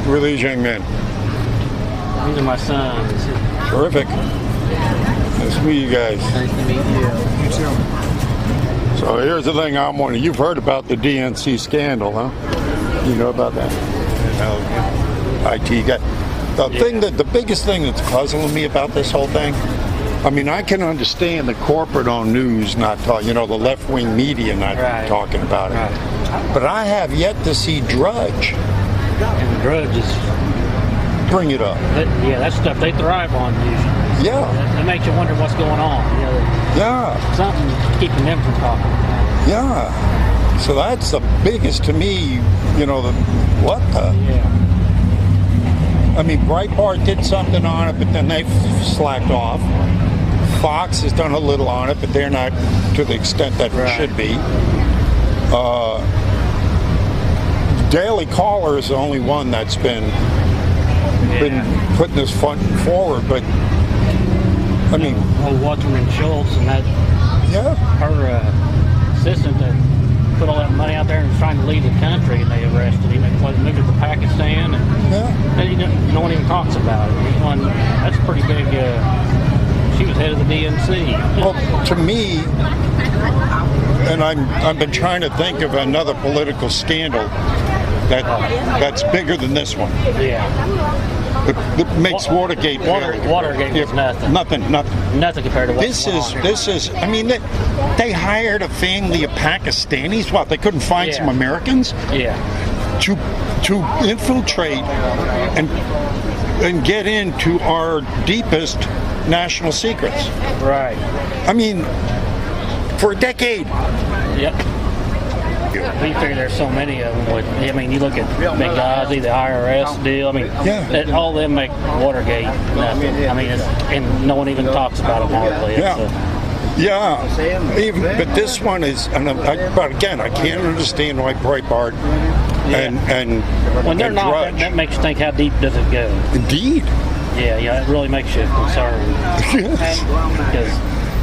Who are these young men? These are my sons. Terrific. Nice to meet you guys. Nice to meet you. You too. So here's the thing I'm wondering. You've heard about the DNC scandal, huh? You know about that? IT guy. The biggest thing that's puzzling me about this whole thing, I mean, I can understand the corporate-owned news not talking, the left-wing media not talking about it. Right. But I have yet to see Drudge. And Drudge is... Bring it up. That's stuff they thrive on usually. Yeah. That makes you wonder what's going on. Yeah. Something keeping them from talking. Yeah. So that's the biggest to me, what the? Yeah. I mean, Breitbart did something on it, but then they slacked off. Fox has done a little on it, but they're not to the extent that it should be. Daily Caller is the only one that's been putting this forward, but I mean, Waterman Schultz and that her assistant that put all that money out there and was trying to leave the country, and they arrested him and moved to Pakistan, and no one even talks about it. That's pretty big. She was head of the DNC. Well, to me, and I've been trying to think of another political scandal that's bigger than this one. Yeah. That makes Watergate. Watergate was nothing. Nothing compared to what This is. I mean, they hired a family of Pakistanis. What? They couldn't find some Americans. Yeah. To infiltrate and get into our deepest national secrets. Right. I mean, for a decade. Yep. We figure there's so many of them. You look at Benghazi, the IRS deal. All of them make Watergate nothing. And no one even talks about it hardly. But this one is. But again, I can't understand why Breitbart and when they're not, Drudge. that makes you think, how deep does it go? Indeed. Yeah, it really makes you concerned.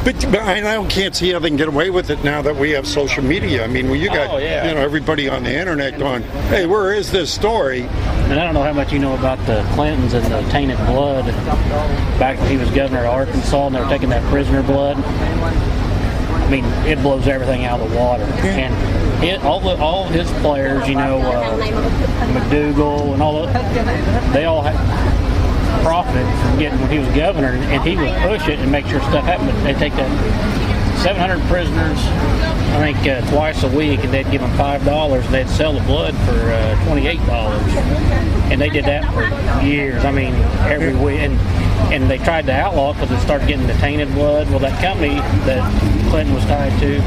But I can't see how they can get away with it now that we have social media. I mean, you got everybody on the internet going, "Hey, where is this story?" And I don't know how much you know about the Clintons and the tainted blood. Back when he was governor of Arkansas, and they were taking that prisoner blood. I mean, it blows everything out of the water. And all of his players, McDougal and all that, they all had profited from getting when he was governor, and he would push it and make sure stuff happened. But they take that 700 prisoners, I think, twice a week, and they'd give them $5, and they'd sell the blood for $28. And they did that for years. I mean, every week. And they tried to outlaw it because it started getting the tainted blood. Well, that company that Clinton was tied to,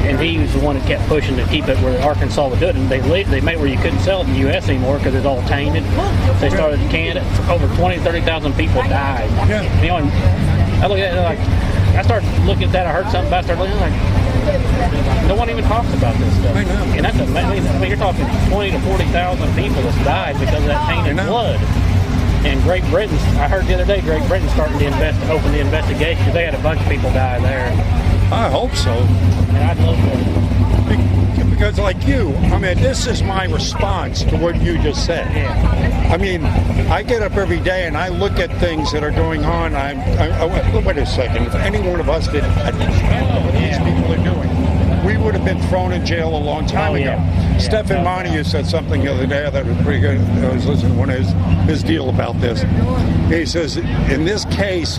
and he was the one that kept pushing to keep it where Arkansas would do it, and they made where you couldn't sell it in the U.S. anymore because it's all tainted. They started in Canada. Over 30,000 people died. I look at it I started looking at that. I heard something about it. I started looking no one even talks about this stuff. I know. And that's amazing. You're talking 20 to 40,000 people that's died because of that tainted blood. And Great Britain, I heard the other day, Great Britain starting to open the investigation because they had a bunch of people die there. I hope so. And I'd love to. Because like you, this is my response to what you just said. Yeah. I get up every day and I look at things that are going on. Wait a second. If any one of us did what these people are doing, we would have been thrown in jail a long time ago. Stephen Montague said something the other day that was pretty good. I was listening to one of his deal about this. He says, in this case,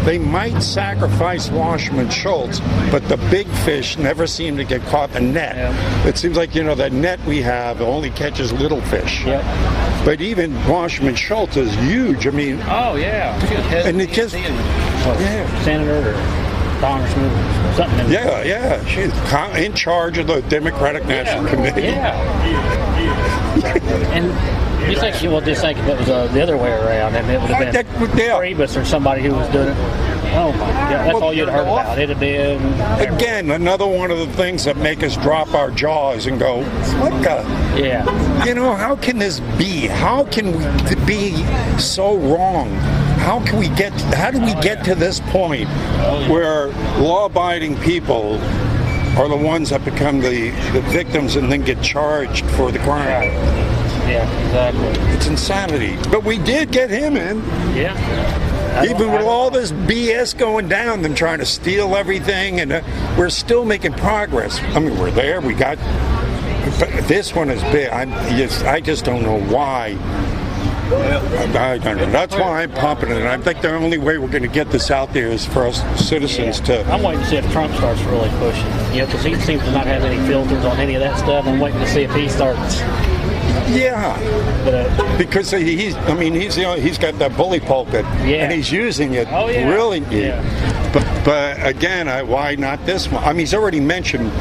they might sacrifice Wasserman Schultz, but the big fish never seem to get caught in the net. Yeah. It seems like, that net we have only catches little fish. Yep. But even Wasserman Schultz is huge. Oh, yeah. And the kids... Senator or congressman or something. Yeah. She's in charge of the Democratic National Committee. Yeah. And... just think if it was the other way around, and it would have been Priebus or somebody who was doing it. Oh my God, that's all you'd heard about. It'd have been again another one of the things that make us drop our jaws and go, "What the? Yeah. How can this be? How can we be so wrong? How do we get to this point where law-abiding people are the ones that become the victims and then get charged for the crime?" Yeah, exactly. It's insanity. But we did get him in. Yeah. Even with all this BS going down, them trying to steal everything, and we're still making progress. I mean, we're there. We got. But this one is big. I just don't know why. I don't know. That's why I'm pumping it. And I think the only way we're going to get this out there is for us citizens to. I'm waiting to see if Trump starts really pushing. You know, because he seems to not have any filters on any of that stuff. I'm waiting to see if he starts. Yeah, But, because he's got that bully pulpit, Yeah. and he's using it really. Yeah. But again, why not this one? I mean, he's already mentioned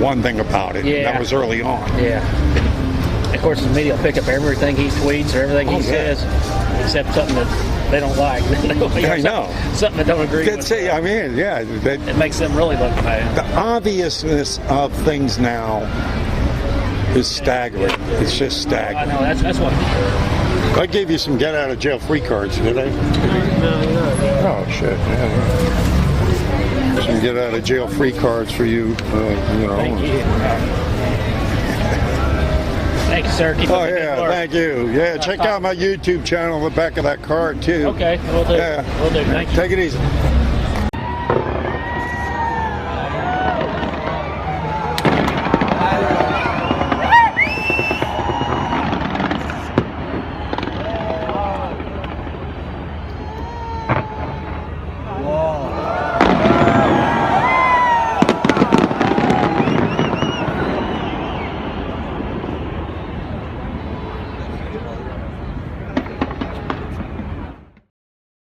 one thing about it. Yeah. That was early on. Yeah. Of course, the media will pick up everything he tweets or everything he says, except something that they don't like. I know. Something that don't agree with. I mean, yeah. It makes them really look bad. The obviousness of things now is staggering. It's just I staggering. know, that's what. I gave you some get out of jail free cards, did I? No. Oh shit! Yeah. Some get out of jail free cards for you. Thank you. Thank you, sir. Keep Oh up the good yeah, work. thank you. Yeah, check out my YouTube channel on the back of that card too. Okay, we'll do. Yeah. We'll do. Thank you. Take it easy.